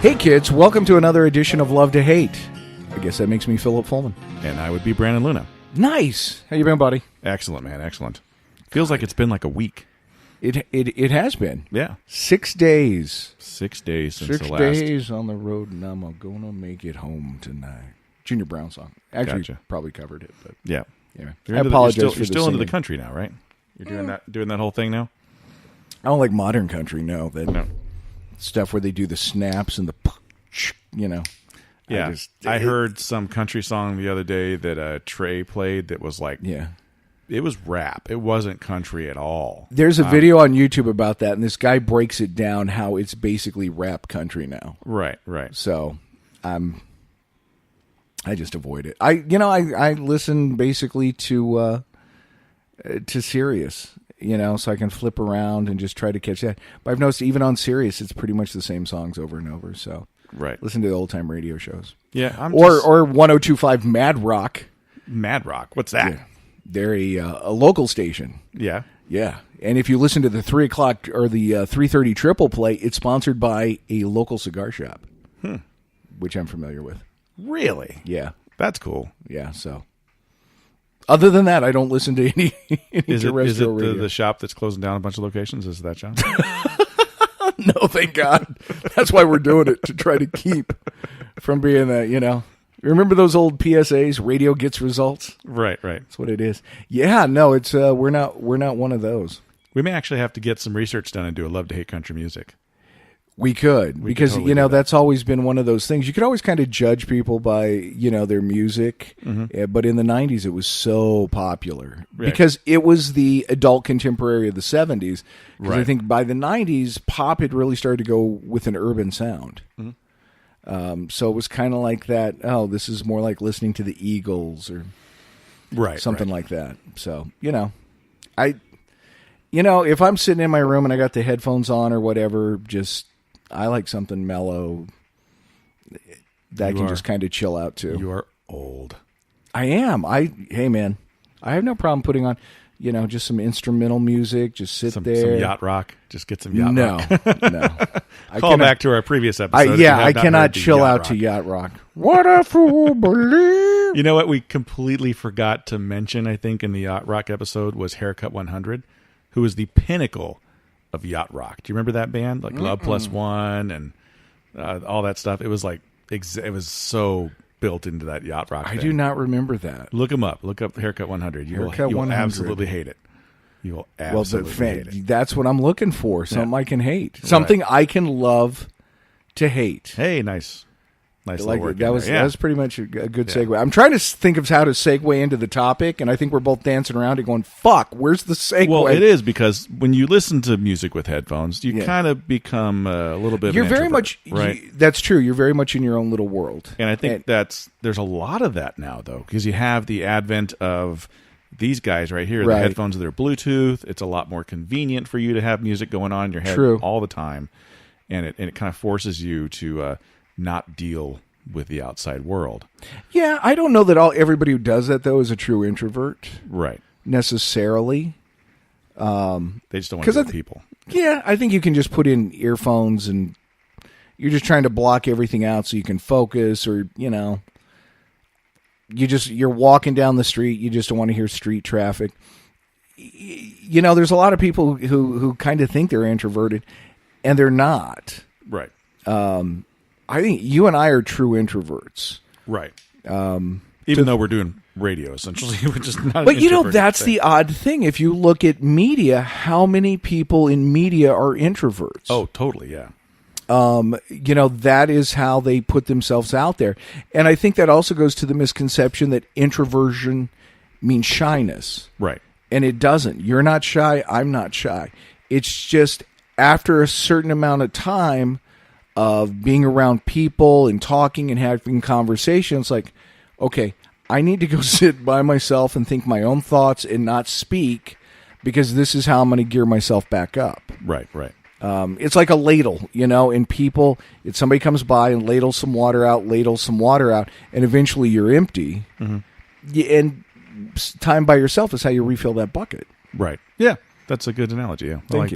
Hey kids, welcome to another edition of Love to Hate. I guess that makes me Philip Fullman. And I would be Brandon Luna. Nice. How you been, buddy? Excellent, man. Excellent. Feels like it's been like a week. It has been. Yeah. 6 days. 6 days since the 6 last. days on the road, and I'm gonna make it home tonight. Junior Brown song. Actually, Gotcha. Probably covered it, but Yeah. yeah. You're I into apologize you're for you're the still into the singing. country now, right? You're doing that whole thing now? I don't like modern country. No, that No. stuff where they do the snaps and the, you know. Yeah. I heard some country song the other day that Trey played that was like, Yeah. it was rap. It wasn't country at all. There's a video on YouTube about that, and this guy breaks it down how it's basically rap country now. Right, right. So, I just avoid it. I listen basically to Sirius, so I can flip around and just try to catch that. But I've noticed even on Sirius, it's pretty much the same songs over and over. So, Right. listen to the old time radio shows. Yeah. Or 102.5 Mad Rock. Mad Rock. What's that? Yeah. They're a local station. Yeah. Yeah, and if you listen to the 3 o'clock or the 3:30 triple play, it's sponsored by a local cigar shop, which I'm familiar with. Really? Yeah, That's cool. yeah. So, other than that, I don't listen to any Is it terrestrial radio. the shop that's closing down a bunch of locations? Is that shop? No, thank God. That's why we're doing it, to try to keep from being that. Remember those old PSAs? Radio gets results. Right, right. That's what it is. Yeah, no, it's we're not one of those. We may actually have to get some research done and do a love to hate country music. We could, because totally do that. that's always been one of those things. You could always kind of judge people by their music, but in the '90s it was so popular because it was the adult contemporary of the '70s. Because I think by the '90s, pop had really started to go with an urban sound. So it was kind of like that. Oh, this is more like listening to the Eagles or something like that. So if I'm sitting in my room and I got the headphones on or whatever, I like something mellow that I can just kind of chill out to. You are old. I am. Hey man, I have no problem putting on, just some instrumental music. Just sit there. Some yacht rock. Just get some yacht rock. No. Call back to our previous episode. I cannot chill out to yacht rock. What a fool believe. You know what we completely forgot to mention, I think, in the yacht rock episode was Haircut 100, who was the pinnacle of yacht rock. Do you remember that band? Like Love Plus One and all that stuff. It was like, it was so built into that yacht rock I thing. do not remember that. Look them up. Look up Haircut 100. You will absolutely hate it. You will absolutely hate it. That's what I'm looking for. Something I can hate. Something I can love to hate. Hey, nice little work. That was pretty much a good segue. I'm trying to think of how to segue into the topic, and I think we're both dancing around and going, "Fuck, where's the segue?" Well, it is because when you listen to music with headphones, you kind of become a little bit. You're of an very introvert, much right. That's true. You're very much in your own little world, And I think there's a lot of that now, though, because you have the advent of these guys right here. The headphones, they're Bluetooth. It's a lot more convenient for you to have music going on in your head all the time, and it kind of forces you to not deal with the outside world. Yeah, I don't know that everybody who does that though is a true introvert, right? Necessarily. They just don't want to deal with people. Yeah, I think you can just put in earphones and you're just trying to block everything out so you can focus, or you're walking down the street, you just don't want to hear street traffic. There's a lot of people who kind of think they're introverted and they're not. Right. I think you and I are true introverts. Right. Even though we're doing radio, essentially, which is not. But that's the odd thing. If you look at media, how many people in media are introverts? Oh, totally, yeah. That is how they put themselves out there. And I think that also goes to the misconception that introversion means shyness. Right. And it doesn't. You're not shy. I'm not shy. It's just after a certain amount of time of being around people and talking and having conversations, like, okay, I need to go sit by myself and think my own thoughts and not speak, because this is how I'm going to gear myself back up. Right, right. It's like a ladle, and people, if somebody comes by and ladles some water out, and eventually you're empty. And time by yourself is how you refill that bucket. Right. Yeah, that's a good analogy. Yeah, I like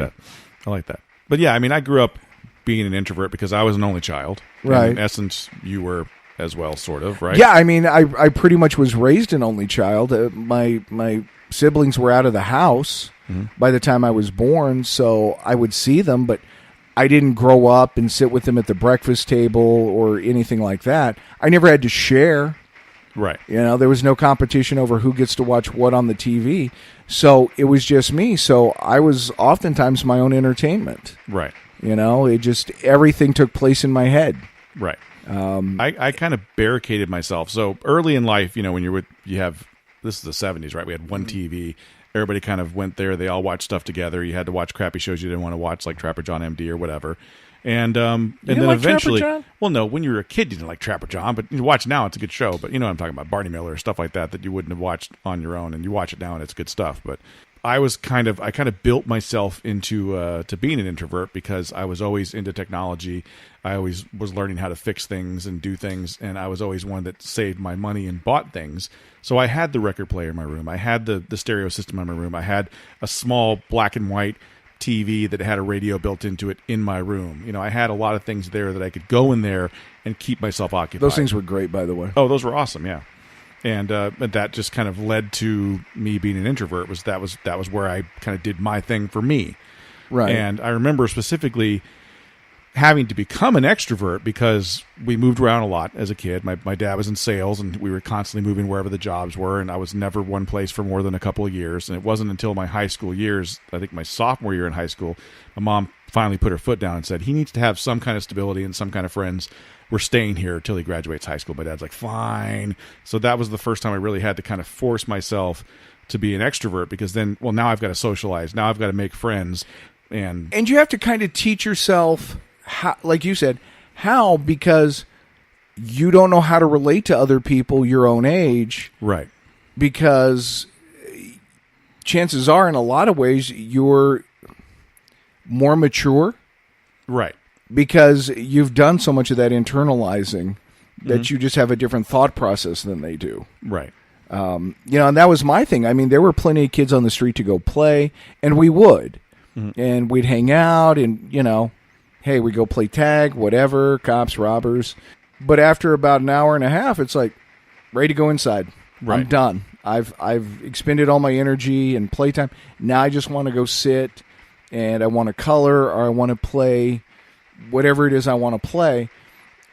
that. But yeah, I mean, I grew up being an introvert because I was an only child. Right. And in essence, you were as well, sort of, right? Yeah, I mean, I pretty much was raised an only child. My siblings were out of the house by the time I was born, so I would see them, but I didn't grow up and sit with them at the breakfast table or anything like that. I never had to share. Right. You know, there was no competition over who gets to watch what on the TV. So it was just me. So I was oftentimes my own entertainment. Right. You know, everything took place in my head. Right. I kind of barricaded myself. So early in life, you know, when this is the 70s, right? We had one TV. Everybody kind of went there. They all watched stuff together. You had to watch crappy shows you didn't want to watch, like Trapper John MD or whatever. And then like eventually, Trapper John? Well, no, when you were a kid, you didn't like Trapper John, but you watch now, it's a good show. But you know what I'm talking about, Barney Miller, stuff like that you wouldn't have watched on your own, and you watch it now, and it's good stuff. But I kind of built myself into to being an introvert because I was always into technology. I always was learning how to fix things and do things, and I was always one that saved my money and bought things. So I had the record player in my room. I had the stereo system in my room. I had a small black and white TV that had a radio built into it in my room. You know, I had a lot of things there that I could go in there and keep myself occupied. Those things were great, by the way. Oh, those were awesome, yeah. And that just kind of led to me being an introvert. That was where I kind of did my thing for me. Right. And I remember specifically having to become an extrovert because we moved around a lot as a kid. My dad was in sales, and we were constantly moving wherever the jobs were, and I was never one place for more than a couple of years. And it wasn't until my high school years, I think my sophomore year in high school, my mom finally put her foot down and said, he needs to have some kind of stability and some kind of friends. We're staying here until he graduates high school. My dad's like, fine. So that was the first time I really had to kind of force myself to be an extrovert because then, well, now I've got to socialize. Now I've got to make friends. And you have to kind of teach yourself how, like you said, how, because you don't know how to relate to other people your own age. Right. Because chances are, in a lot of ways, you're more mature. Right. Because you've done so much of that internalizing that you just have a different thought process than they do. Right. You know, and that was my thing. I mean, there were plenty of kids on the street to go play, and we would. And we'd hang out, and, you know, hey, we go play tag, whatever, cops, robbers. But after about an hour and a half, it's like, ready to go inside. Right. I'm done. I've expended all my energy and playtime. Now I just want to go sit, and I want to color, or I want to play whatever it is I want to play.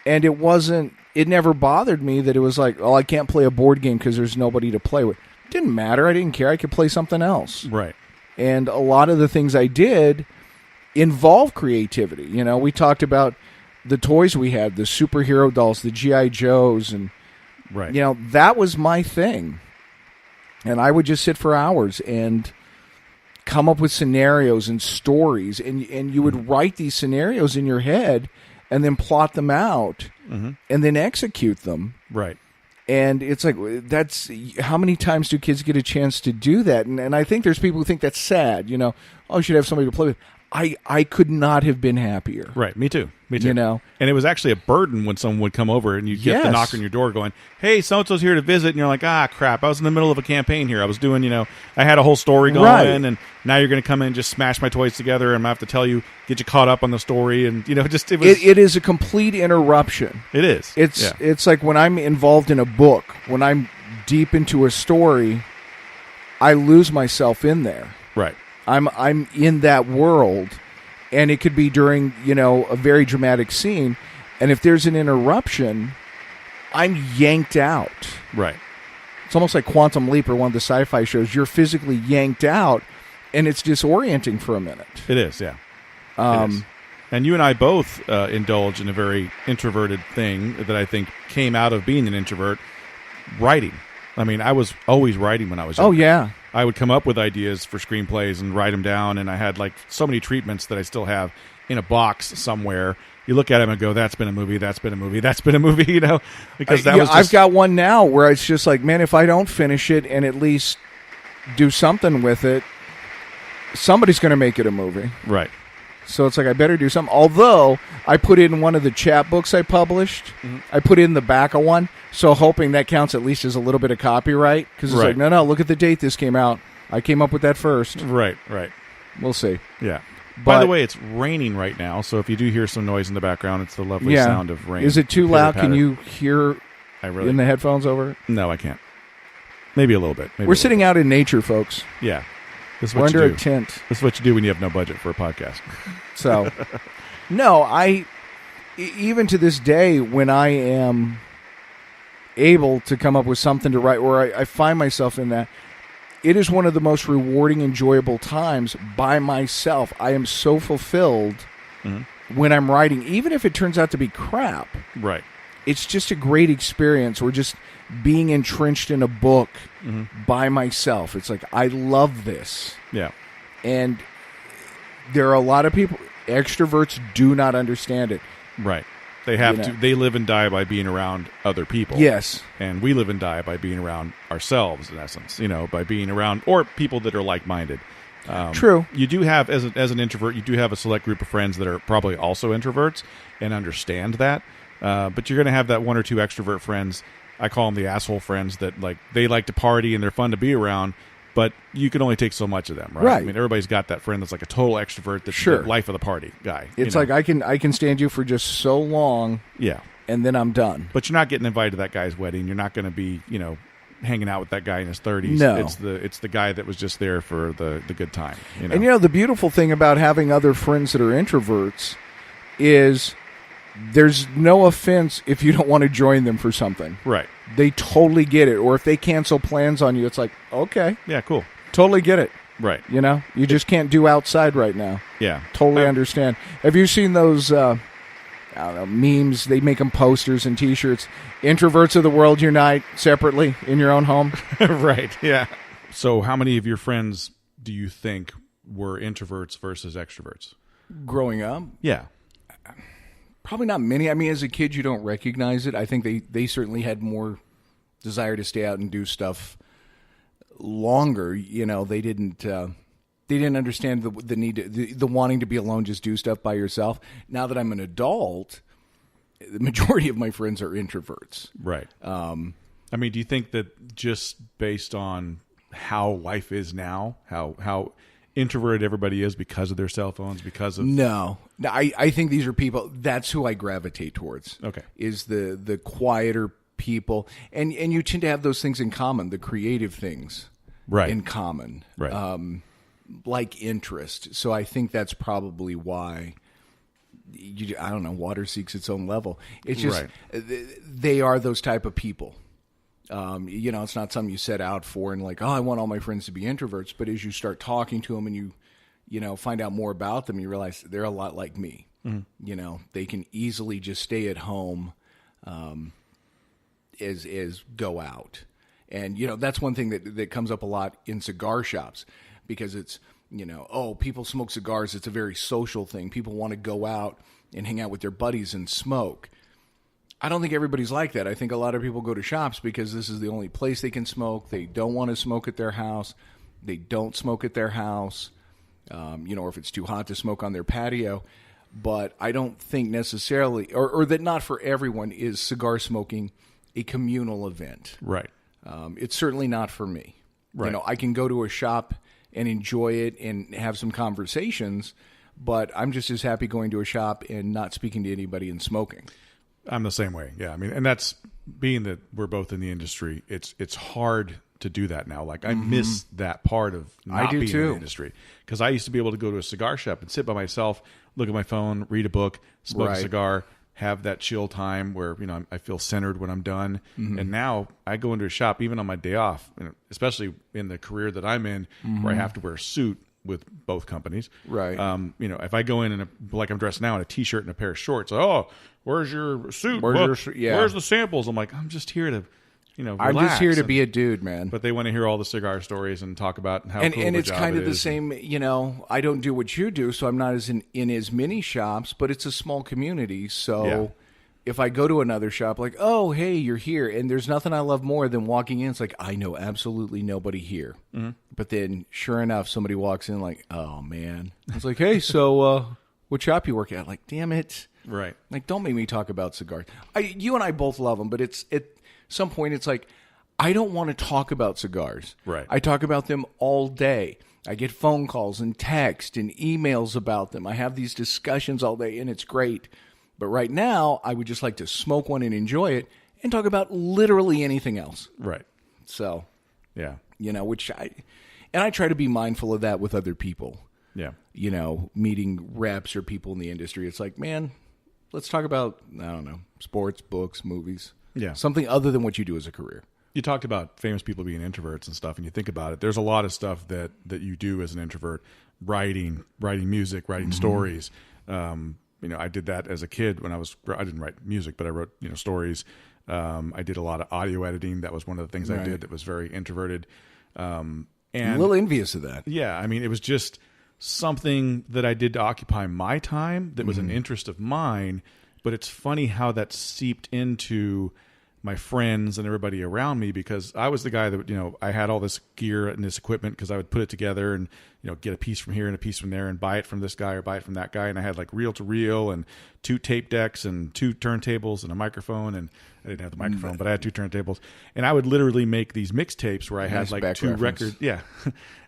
And it never bothered me that it was like, oh, I can't play a board game because there's nobody to play with. It didn't matter. I didn't care. I could play something else. Right. And a lot of the things I did involve creativity. You know, we talked about the toys we had, the superhero dolls, the G.I. Joes, and, right. You know, that was my thing. And I would just sit for hours and come up with scenarios and stories, and you would write these scenarios in your head and then plot them out and then execute them. Right. And it's like, that's how many times do kids get a chance to do that? And I think there's people who think that's sad. You know, oh, you should have somebody to play with. I could not have been happier. Right. Me too. You know, and it was actually a burden when someone would come over and you get the knock on your door going, hey, so-and-so's here to visit. And you're like, crap. I was in the middle of a campaign here. I was doing, you know, I had a whole story going right. And now you're going to come in and just smash my toys together. And I have to tell you, get you caught up on the story. And, you know, just, it was. It is a complete interruption. It is. It's like when I'm involved in a book, when I'm deep into a story, I lose myself in there. Right. I'm in that world. And it could be during, you know, a very dramatic scene. And if there's an interruption, I'm yanked out. Right. It's almost like Quantum Leap or one of the sci-fi shows. You're physically yanked out, and it's disorienting for a minute. It is, yeah. It is. And you and I both indulge in a very introverted thing that I think came out of being an introvert, writing. I mean, I was always writing when I was young. Oh, yeah. I would come up with ideas for screenplays and write them down, and I had like so many treatments that I still have in a box somewhere. You look at them and go, that's been a movie, that's been a movie, that's been a movie, you know? Because that was just... I've got one now where it's just like, man, if I don't finish it and at least do something with it, somebody's going to make it a movie. Right. So it's like, I better do something. Although, I put it in one of the chapbooks I published. I put it in the back of one, so hoping that counts at least as a little bit of copyright. Because it's like, no, look at the date this came out. I came up with that first. Right. We'll see. Yeah. By the way, it's raining right now, so if you do hear some noise in the background, it's the lovely sound of rain. Is it too loud? Can you hear in the headphones over it? No, I can't. Maybe a little bit. We're sitting out in nature, folks. Yeah. We're under a tent. This is what you do when you have no budget for a podcast. So, no, even to this day, when I am able to come up with something to write, where I find myself in that, it is one of the most rewarding, enjoyable times by myself. I am so fulfilled when I'm writing, even if it turns out to be crap. Right. It's just a great experience. We're just being entrenched in a book by myself. It's like, I love this. Yeah. And there are a lot of people, extroverts do not understand it. Right. They have to. They live and die by being around other people. Yes. And we live and die by being around ourselves, in essence. By being around, or people that are like-minded. True. You do have, as an introvert, you do have a select group of friends that are probably also introverts and understand that. But you're going to have that one or two extrovert friends. I call them the asshole friends that they like to party and they're fun to be around. But you can only take so much of them, right? Right. I mean, everybody's got that friend that's like a total extrovert, that's the life of the party guy. It's like I can stand you for just so long, and then I'm done. But you're not getting invited to that guy's wedding. You're not going to be, hanging out with that guy in his 30s. No, it's the guy that was just there for the good time. And the beautiful thing about having other friends that are introverts is there's no offense if you don't want to join them for something. Right. They totally get it. Or if they cancel plans on you, it's like, okay. Yeah, cool. Totally get it. Right. You just can't do outside right now. Yeah. Totally understand. Have you seen those, memes? They make them posters and T-shirts. Introverts of the world unite separately in your own home. Right. Yeah. So how many of your friends do you think were introverts versus extroverts? Growing up? Yeah. Probably not many. I mean, as a kid, you don't recognize it. I think they certainly had more desire to stay out and do stuff longer. They didn't understand the need the wanting to be alone, just do stuff by yourself. Now that I'm an adult, the majority of my friends are introverts. Right. I mean, do you think that just based on how life is now, how introverted everybody is because of their cell phones, because of... No, I think these are people, that's who I gravitate towards. Okay. Is the quieter people. And you tend to have those things in common, the creative things in common. Right. Like interest. So I think that's probably why, I don't know, water seeks its own level. It's just, they are those type of people. It's not something you set out for and like, oh, I want all my friends to be introverts. But as you start talking to them and you find out more about them, you realize they're a lot like me. Mm-hmm. They can easily just stay at home, as go out. And, that's one thing that comes up a lot in cigar shops because it's, people smoke cigars. It's a very social thing. People want to go out and hang out with their buddies and smoke. I don't think everybody's like that. I think a lot of people go to shops because this is the only place they can smoke. They don't want to smoke at their house. They don't smoke at their house, or if it's too hot to smoke on their patio. But I don't think necessarily, or that not for everyone is cigar smoking a communal event. Right. It's certainly not for me. Right. I can go to a shop and enjoy it and have some conversations, but I'm just as happy going to a shop and not speaking to anybody and smoking. I'm the same way. Yeah. I mean, and that's being that we're both in the industry. It's hard to do that now. Like I miss that part of not being in the industry because I used to be able to go to a cigar shop and sit by myself, look at my phone, read a book, smoke a cigar, have that chill time where, I feel centered when I'm done. Mm-hmm. And now I go into a shop, even on my day off, especially in the career that I'm in where I have to wear a suit with both companies. Right. If I go in like I'm dressed now in a t-shirt and a pair of shorts, where's your suit? Where's the samples? I'm like, I'm just here to, relax. I'm just here to be a dude, man. But they want to hear all the cigar stories and talk about how cool and it's job kind of it the is. same, I don't do what you do, so I'm not in as many shops, but it's a small community, so if I go to another shop, like, oh, hey, you're here, and there's nothing I love more than walking in. It's like, I know absolutely nobody here. Mm-hmm. But then, sure enough, somebody walks in like, oh, man. It's like, hey, so what shop you work at? Like, damn it. Right. Like, don't make me talk about cigars. You and I both love them, but at some point, it's like, I don't want to talk about cigars. Right. I talk about them all day. I get phone calls and text and emails about them. I have these discussions all day, and it's great. But right now, I would just like to smoke one and enjoy it and talk about literally anything else. Right. So, yeah. I try to be mindful of that with other people. Yeah. Meeting reps or people in the industry. It's like, man, let's talk about, I don't know, sports, books, movies. Yeah. Something other than what you do as a career. You talked about famous people being introverts and stuff, and you think about it. There's a lot of stuff that you do as an introvert, writing music, writing stories. I did that as a kid I didn't write music, but I wrote, stories. I did a lot of audio editing. That was one of the things I did that was very introverted. And I'm a little envious of that. Yeah. I mean, it was just something that I did to occupy my time that was an interest of mine, but it's funny how that seeped into my friends and everybody around me, because I was the guy that, I had all this gear and this equipment because I would put it together and, get a piece from here and a piece from there and buy it from this guy or buy it from that guy. And I had like reel to reel and 2 tape decks and 2 turntables and a microphone. And I didn't have the microphone, but I had 2 turntables. And I would literally make these mixtapes where I had like 2 records. Yeah.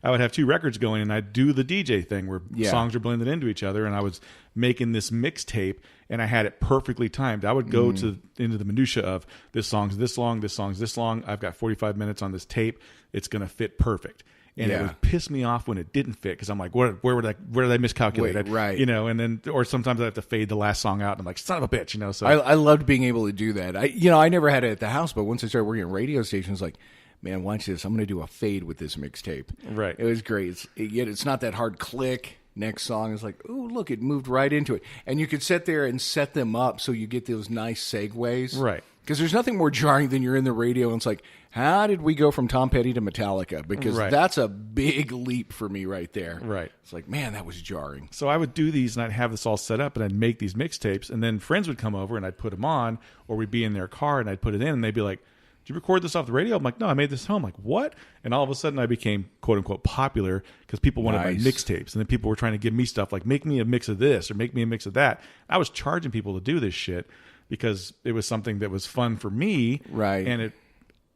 I would have 2 records going, and I'd do the DJ thing where songs are blended into each other. And I was making this mixtape, and I had it perfectly timed. I would go into the minutia of this song's this long, this song's this long. I've got 45 minutes on this tape. It's going to fit perfect. And it would piss me off when it didn't fit, because I'm like, where did I miscalculate? Wait, right. And then, or sometimes I have to fade the last song out, and I'm like, son of a bitch, So I loved being able to do that. I never had it at the house, but once I started working at radio stations, like, man, watch this. I'm going to do a fade with this mixtape. Right. It was great. It's not that hard click. Next song is like, oh, look, it moved right into it. And you could sit there and set them up so you get those nice segues. Right. Because there's nothing more jarring than you're in the radio and it's like, how did we go from Tom Petty to Metallica? Because that's a big leap for me right there. Right. It's like, man, that was jarring. So I would do these, and I'd have this all set up, and I'd make these mixtapes, and then friends would come over, and I'd put them on, or we'd be in their car, and I'd put it in, and they'd be like, did you record this off the radio? I'm like, no, I made this at home. I'm like, what? And all of a sudden I became quote unquote popular because people wanted my mixtapes. And then people were trying to give me stuff like, make me a mix of this or make me a mix of that. I was charging people to do this shit because it was something that was fun for me. Right. And it,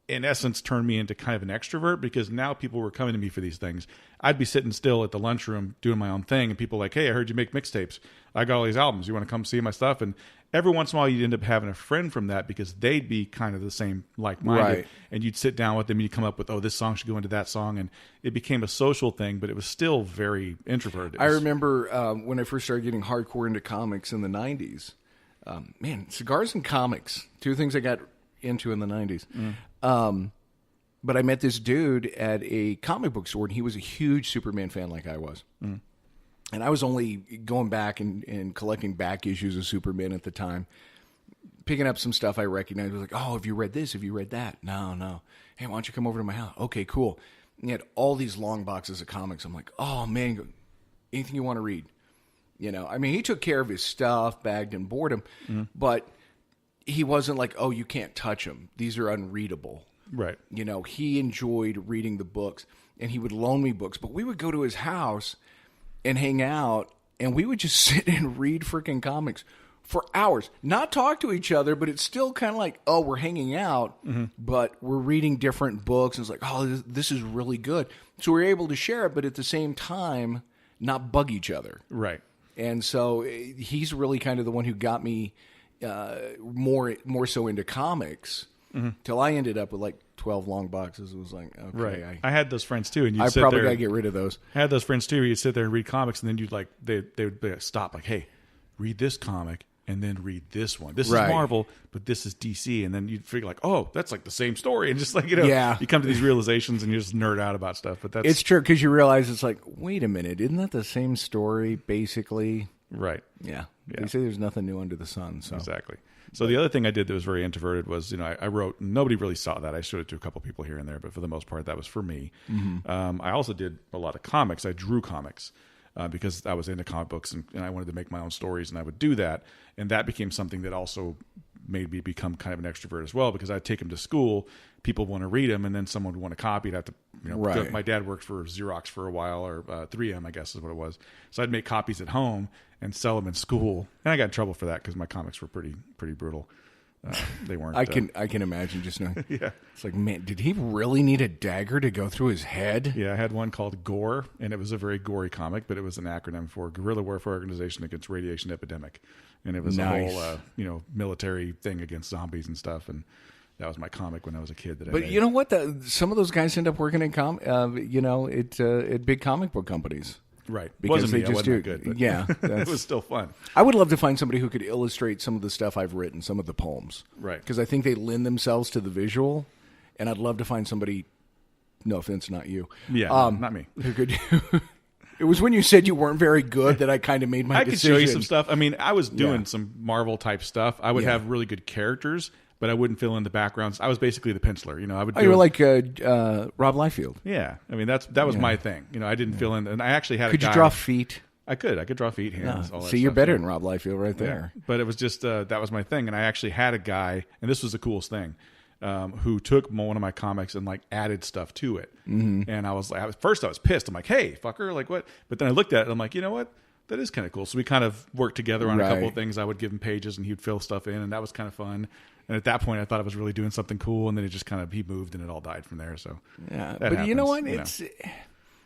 in essence, turned me into kind of an extrovert, because now people were coming to me for these things. I'd be sitting still at the lunchroom doing my own thing, and people were like, hey, I heard you make mixtapes. I got all these albums. You want to come see my stuff? And every once in a while, you'd end up having a friend from that, because they'd be kind of the same like-minded. Right. And you'd sit down with them, and you'd come up with, oh, this song should go into that song. And it became a social thing, but it was still very introverted. I remember when I first started getting hardcore into comics in the 90s. Man, cigars and comics, 2 things I got into in the 90s. But I met this dude at a comic book store, and he was a huge Superman fan like I was. And I was only going back and collecting back issues of Superman at the time, picking up some stuff I recognized. I was like, oh, have you read this? Have you read that? No. Hey, why don't you come over to my house? Okay, cool. And he had all these long boxes of comics. I'm like, oh, man, anything you want to read? I mean, he took care of his stuff, bagged and boarded him, but he wasn't like, oh, you can't touch them. These are unreadable. Right. He enjoyed reading the books, and he would loan me books. But we would go to his house and hang out, and we would just sit and read freaking comics for hours. Not talk to each other, but it's still kind of like, oh, we're hanging out, but we're reading different books. And it's like, oh, this is really good. So we're able to share it, but at the same time, not bug each other. Right. And so he's really kind of the one who got me more so into comics, till I ended up with like 12 long boxes. It was like, okay. Right. I had those friends too. And I probably got to get rid of those. I had those friends too where you'd sit there and read comics, and then you'd like, they would be like, stop, like, hey, read this comic and then read this one. This is Marvel, but this is DC. And then you'd figure like, oh, that's like the same story. And just like, you come to these realizations and you just nerd out about stuff. But it's true, because you realize it's like, wait a minute, isn't that the same story basically? Right. Yeah. They say there's nothing new under the sun. So. Exactly. So the other thing I did that was very introverted was, I wrote, nobody really saw that. I showed it to a couple people here and there, but for the most part, that was for me. I also did a lot of comics. I drew comics because I was into comic books, and I wanted to make my own stories, and I would do that. And that became something that also made me become kind of an extrovert as well, because I'd take them to school, people want to read them, and then someone would want to copy it. I'd have to, my dad worked for Xerox for a while, or 3M, I guess is what it was. So I'd make copies at home and sell them in school. And I got in trouble for that because my comics were pretty brutal. They weren't. I can imagine just knowing. Yeah. It's like, man, did he really need a dagger to go through his head? Yeah, I had one called GORE, and it was a very gory comic, but it was an acronym for Guerrilla Warfare Organization Against Radiation Epidemic, and it was a whole military thing against zombies and stuff. And that was my comic when I was a kid. But you know what? Some of those guys end up working in at big comic book companies. Right. Because they just do good. But yeah. It was still fun. I would love to find somebody who could illustrate some of the stuff I've written, some of the poems. Right. Because I think they lend themselves to the visual, and I'd love to find somebody, no offense, not you. Yeah, not me. Who could It was when you said you weren't very good that I kind of made my decision. I could show you some stuff. I mean, I was doing some Marvel-type stuff. I would have really good characters, but I wouldn't fill in the backgrounds. I was basically the penciler. I would. You were like Rob Liefeld. Yeah, I mean that was my thing. I didn't fill in, and I actually had. Could you draw feet? I could draw feet, hands. All that See, you're stuff. better than Rob Liefeld right there. Yeah. But it was just that was my thing, and I actually had a guy, and this was the coolest thing, who took one of my comics and like added stuff to it. Mm-hmm. And I was like, at first I was pissed. I'm like, hey, fucker, like what? But then I looked at it, and I'm like, you know what? That is kind of cool. So we kind of worked together on a couple of things. I would give him pages, and he'd fill stuff in, and that was kind of fun. And at that point, I thought I was really doing something cool, and then it just he moved, and it all died from there. So yeah, but happens, you know what?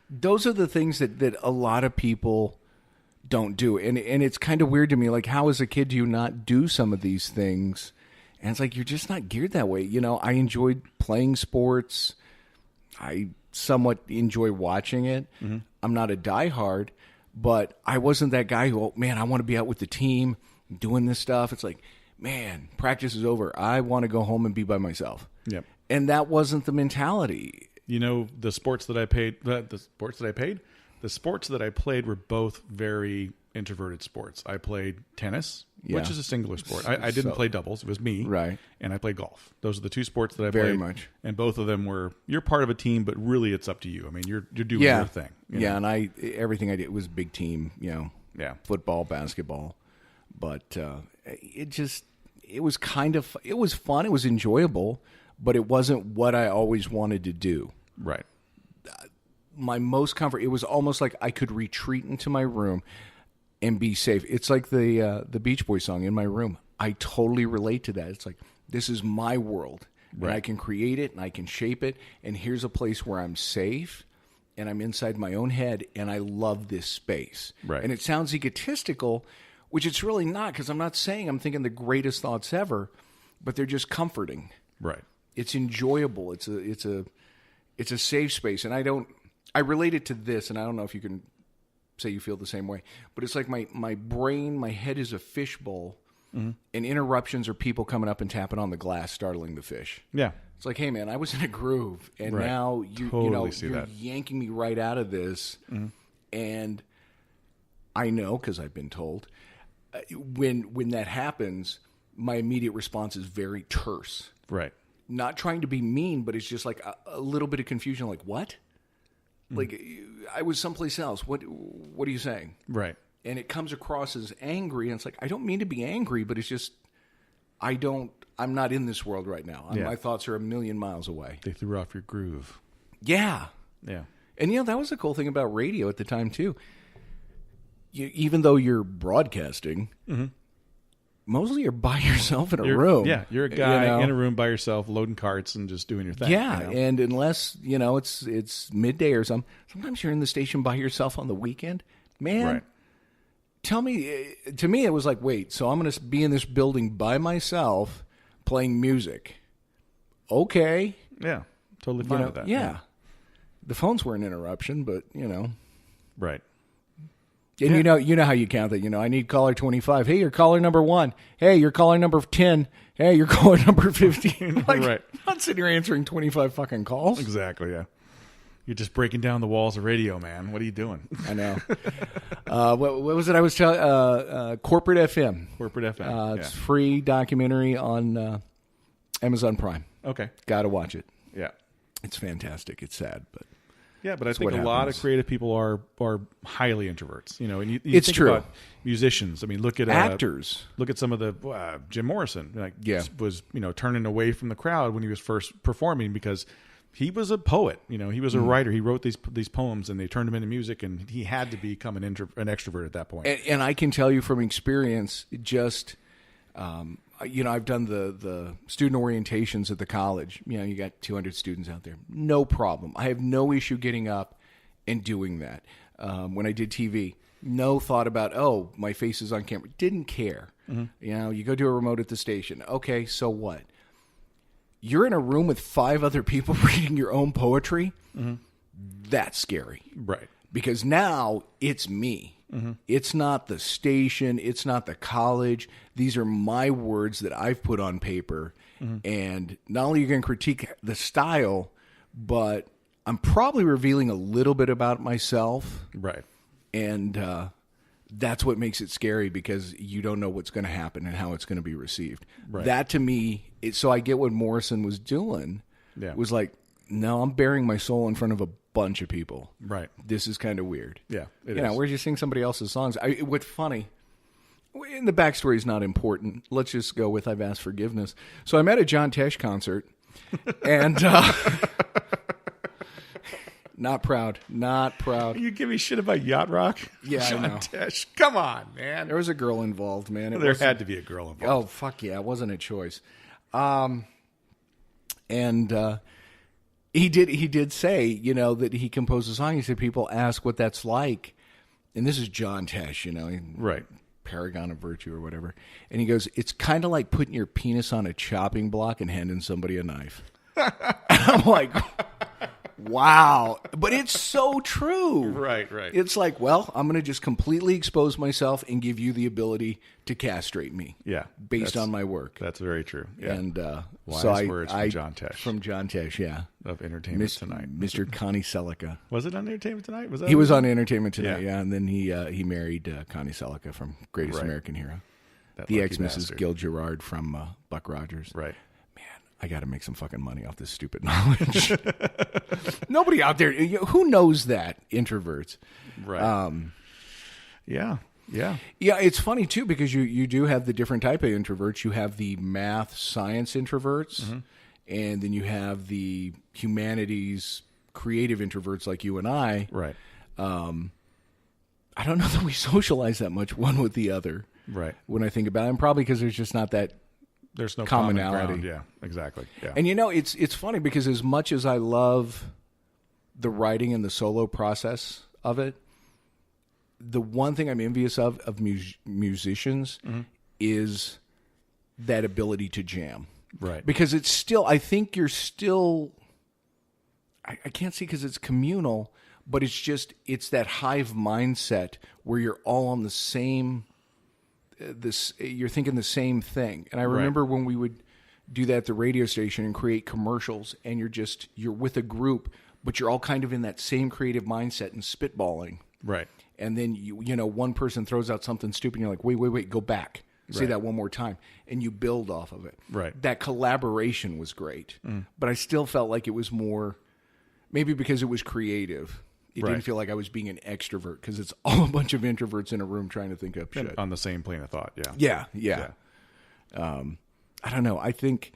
Those are the things that a lot of people don't do, and it's kind of weird to me. Like, how as a kid do you not do some of these things? And it's like you're just not geared that way. I enjoyed playing sports. I somewhat enjoy watching it. Mm-hmm. I'm not a diehard, but I wasn't that guy who, I want to be out with the team doing this stuff. It's like, man, practice is over. I want to go home and be by myself. Yep. And that wasn't the mentality. The sports that I played were both very introverted sports. I played tennis, which is a singular sport. I didn't play doubles. It was me. Right. And I played golf. Those are the two sports that I very played. Much. And both of them were, you're part of a team, but really it's up to you. I mean, you're doing your thing. And everything I did was big team, football, basketball. But it was fun. It was enjoyable, but it wasn't what I always wanted to do. Right. My most comfort, it was almost like I could retreat into my room and be safe. It's like the Beach Boys song, In My Room. I totally relate to that. It's like, this is my world, and I can create it, and I can shape it, and here's a place where I'm safe, and I'm inside my own head, and I love this space. Right. And it sounds egotistical, which it's really not, because I'm not saying I'm thinking the greatest thoughts ever, but they're just comforting. Right. It's enjoyable. It's a safe space, and I relate it to this, and I don't know if you can say you feel the same way, but it's like my brain, my head is a fishbowl, and interruptions are people coming up and tapping on the glass, startling the fish. Yeah. It's like, hey, man, I was in a groove, and now you're yanking me right out of this, and I know, because I've been told, when that happens, my immediate response is very terse. Right. Not trying to be mean, but it's just like a little bit of confusion. Like, what? Like, I was someplace else. What are you saying? Right. And it comes across as angry, and it's like, I don't mean to be angry, but it's just, I'm not in this world right now. My thoughts are a million miles away. They threw off your groove. Yeah. Yeah. And, that was the cool thing about radio at the time, too. Even though you're broadcasting, mostly you're by yourself in a room. Yeah, you're a guy in a room by yourself, loading carts and just doing your thing. Yeah, and unless it's midday or something, sometimes you're in the station by yourself on the weekend. Man, tell me. To me, it was like, wait, so I'm going to be in this building by myself playing music? Okay. Yeah, totally fine with that. Yeah, the phones were an interruption, but right. And you know how you count that. I need caller 25. Hey, you're caller number 1. Hey, you're caller number 10. Hey, you're caller number 15. Like, right. I'm not sitting here answering 25 fucking calls. Exactly, yeah. You're just breaking down the walls of radio, man. What are you doing? I know. What was it I was telling? Corporate FM. Corporate FM. It's free documentary on Amazon Prime. Okay. Got to watch it. Yeah. It's fantastic. It's sad, but... Yeah, but I think a lot of creative people are highly introverts. And you it's think true. About musicians. I mean, look at actors. Look at some of the Jim Morrison. Was turning away from the crowd when he was first performing because he was a poet. He was a writer. He wrote these poems, and they turned him into music, and he had to become an extrovert at that point. And I can tell you from experience, just I've done the student orientations at the college. You got 200 students out there. No problem. I have no issue getting up and doing that. When I did TV, no thought about, oh, my face is on camera. Didn't care. Mm-hmm. You go do a remote at the station. Okay, so what? You're in a room with 5 other people reading your own poetry. Mm-hmm. That's scary. Right. Because now it's me. Mm-hmm. It's not the station. It's not the college. These are my words that I've put on paper. Mm-hmm. And not only are you going to critique the style, but I'm probably revealing a little bit about myself. Right. And that's what makes it scary, because you don't know what's going to happen and how it's going to be received. Right. That to me, so I get what Morrison was doing. Yeah. Was like, no, I'm bearing my soul in front of a bunch of people. Right. This is kind of weird. Yeah, it is. Where'd you sing somebody else's songs? What's funny, and the backstory is not important. Let's just go with I've asked forgiveness. So I'm at a John Tesh concert, and not proud. You give me shit about yacht rock? Yeah, John I know. Tesh. Come on, man. There was a girl involved, man. There had to be a girl involved. Oh, fuck yeah. It wasn't a choice. He did say, that he composed a song. He said people ask what that's like. And this is John Tesh, right. Paragon of virtue or whatever. And he goes, it's kind of like putting your penis on a chopping block and handing somebody a knife. I'm like, wow. But it's so true. Right. It's like, well, I'm going to just completely expose myself and give you the ability to castrate me. Yeah. Based on my work. That's very true. Yeah. And wise words from John Tesh. From John Tesh, yeah. Of Entertainment Tonight. Mr. Connie Selica. Was it on Entertainment Tonight? He was on Entertainment Tonight, yeah. And then he married Connie Selica from Greatest American Hero. The ex-Mrs. Gil Gerard from Buck Rogers. Right. I got to make some fucking money off this stupid knowledge. Nobody out there, who knows that? Introverts. Right. Yeah. Yeah, it's funny, too, because you do have the different type of introverts. You have the math, science introverts, mm-hmm. and then you have the humanities, creative introverts like you and I. Right. I don't know that we socialize that much one with the other. Right. When I think about it, and probably because there's just not that there's no commonality. Common ground. Yeah, exactly. Yeah. And it's funny because as much as I love the writing and the solo process of it, the one thing I'm envious of musicians mm-hmm. is that ability to jam. Right. Because it's still, I think you're still, I can't say because it's communal, but it's that hive mindset where you're all on the same, you're thinking the same thing. And I remember when we would do that at the radio station and create commercials, and you're with a group, but you're all kind of in that same creative mindset and spitballing. Right. And then one person throws out something stupid and you're like, wait, go back. Say that one more time. And you build off of it. Right. That collaboration was great. But I still felt like it was more, maybe because it was creative. It didn't feel like I was being an extrovert because it's all a bunch of introverts in a room trying to think up shit. On the same plane of thought, yeah. Yeah. I don't know. I think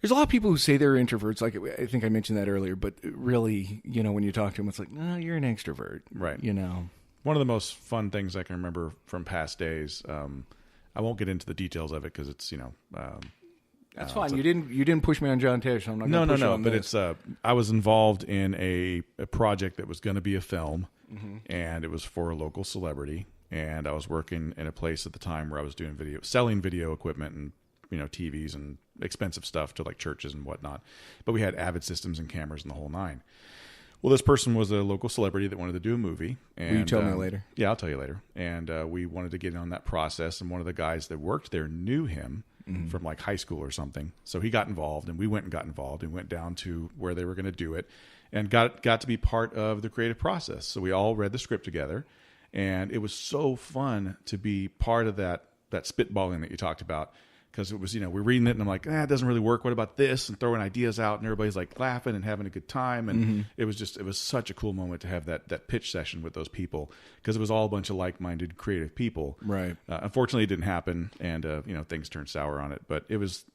there's a lot of people who say they're introverts. Like I think I mentioned that earlier. But really, when you talk to them, it's like, no, you're an extrovert. Right. One of the most fun things I can remember from past days, I won't get into the details of it because it's, that's fine. You didn't push me on John Tesh. I'm not going to push you on but this. It's I was involved in a project that was going to be a film, mm-hmm. and it was for a local celebrity, and I was working in a place at the time where I was doing selling video equipment and TVs and expensive stuff to like churches and whatnot, but we had Avid systems and cameras and the whole nine. Well, this person was a local celebrity that wanted to do a movie. And, will you tell me later? Yeah, I'll tell you later. And we wanted to get in on that process, and one of the guys that worked there knew him mm-hmm. from like high school or something. So he got involved, and we went and got involved and went down to where they were going to do it and got to be part of the creative process. So we all read the script together, and it was so fun to be part of that spitballing that you talked about. Because it was, we're reading it and I'm like, it doesn't really work. What about this? And throwing ideas out, and everybody's like laughing and having a good time. And mm-hmm. it was such a cool moment to have that pitch session with those people, because it was all a bunch of like-minded creative people. Right. Unfortunately, it didn't happen, and things turned sour on it. But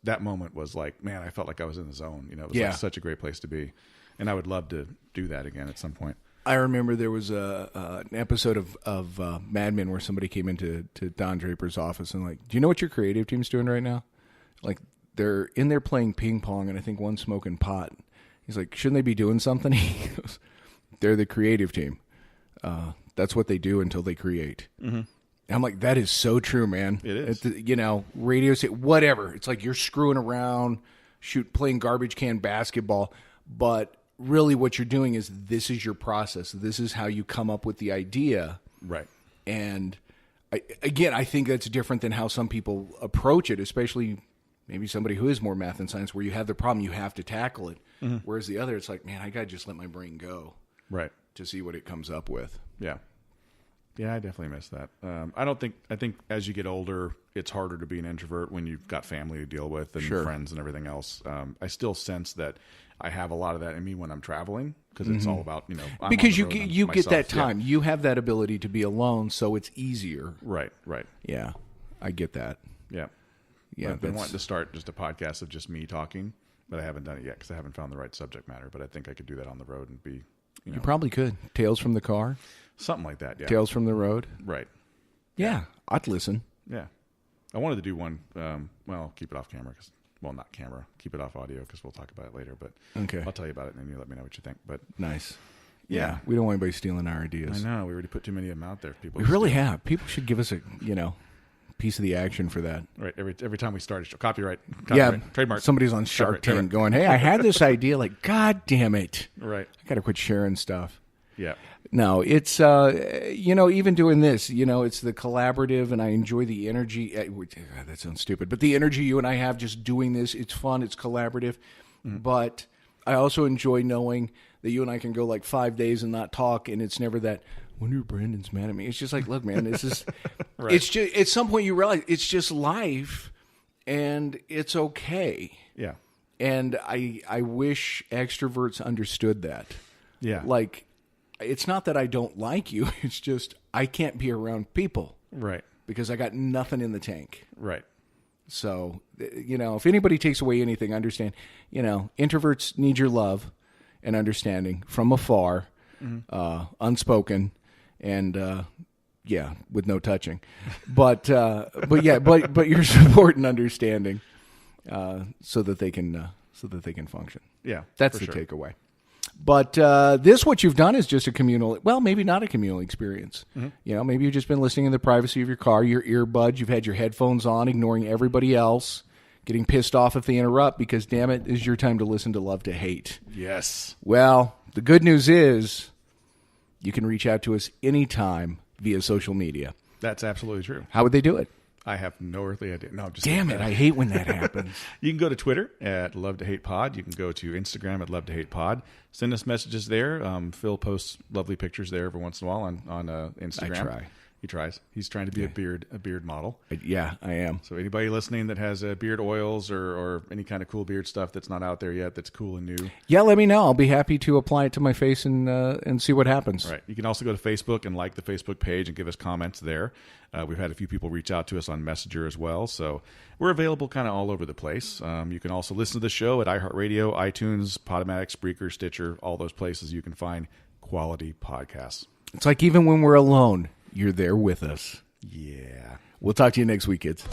that moment was like, man, I felt like I was in the zone. It was like such a great place to be, and I would love to do that again at some point. I remember there was an episode of Mad Men where somebody came into Don Draper's office and like, do you know what your creative team's doing right now? Like, they're in there playing ping pong, and I think one's smoking pot. He's like, shouldn't they be doing something? He goes, they're the creative team. That's what they do until they create. Mm-hmm. I'm like, that is so true, man. It is. Radio, whatever. It's like you're screwing around, playing garbage can basketball, but really what you're doing is this is your process. This is how you come up with the idea. Right. And I think that's different than how some people approach it, especially maybe somebody who is more math and science, where you have the problem, you have to tackle it. Mm-hmm. Whereas the other, it's like, man, I got to just let my brain go. Right. To see what it comes up with. Yeah. Yeah, I definitely miss that. I think as you get older, it's harder to be an introvert when you've got family to deal with and friends and everything else. I still sense that I have a lot of that in me when I'm traveling because it's all about, I'm because you get that time. Yeah. You have that ability to be alone, so it's easier. Right. Yeah, I get that. Yeah. I've been wanting to start just a podcast of just me talking, but I haven't done it yet because I haven't found the right subject matter. But I think I could do that on the road and be, You probably could. Tales from the car? Something like that, yeah. Tales from the road? Right. Yeah, I'd listen. Yeah. I wanted to do one, keep it off camera. Not camera. Keep it off audio because we'll talk about it later. But okay. I'll tell you about it and then you let me know what you think. But nice. Yeah. We don't want anybody stealing our ideas. I know. We already put too many of them out there. We really have. People should give us a, piece of the action for that. Right. Every time we start a show. Copyright. Yeah. Trademark. Somebody's on Shark Tank going, hey, I had this idea. Like, God damn it. Right. I got to quit sharing stuff. Yeah. No, it's, even doing this, it's the collaborative, and I enjoy the energy. That sounds stupid, but the energy you and I have just doing this, it's fun, it's collaborative. Mm-hmm. But I also enjoy knowing that you and I can go like 5 days and not talk, and it's never that, wonder if Brandon's mad at me. It's just like, look, man, this is, right. It's just, at some point you realize it's just life, and it's okay. Yeah. And I wish extroverts understood that. Yeah. Like, it's not that I don't like you. It's just I can't be around people. Right. Because I got nothing in the tank. Right. So, if anybody takes away anything, understand, introverts need your love and understanding from afar, unspoken, and, with no touching. But your support and understanding so that they can function. Yeah. That's the takeaway. But what you've done is just a communal, well, maybe not a communal experience. Mm-hmm. Maybe you've just been listening in the privacy of your car, your earbuds, you've had your headphones on, ignoring everybody else, getting pissed off if they interrupt because, damn it, is your time to listen to Love to Hate. Yes. Well, the good news is you can reach out to us anytime via social media. That's absolutely true. How would they do it? I have no earthly idea. No, just damn it! I hate when that happens. You can go to Twitter at Love to Hate Pod. You can go to Instagram at Love to Hate Pod. Send us messages there. Phil posts lovely pictures there every once in a while on Instagram. I try. He tries. He's trying to be a beard model. Yeah, I am. So anybody listening that has beard oils or any kind of cool beard stuff that's not out there yet that's cool and new. Yeah, let me know. I'll be happy to apply it to my face and see what happens. Right. You can also go to Facebook and like the Facebook page and give us comments there. We've had a few people reach out to us on Messenger as well. So we're available kind of all over the place. You can also listen to the show at iHeartRadio, iTunes, Podomatic, Spreaker, Stitcher, all those places you can find quality podcasts. It's like even when we're alone, you're there with us. Yeah. We'll talk to you next week, kids.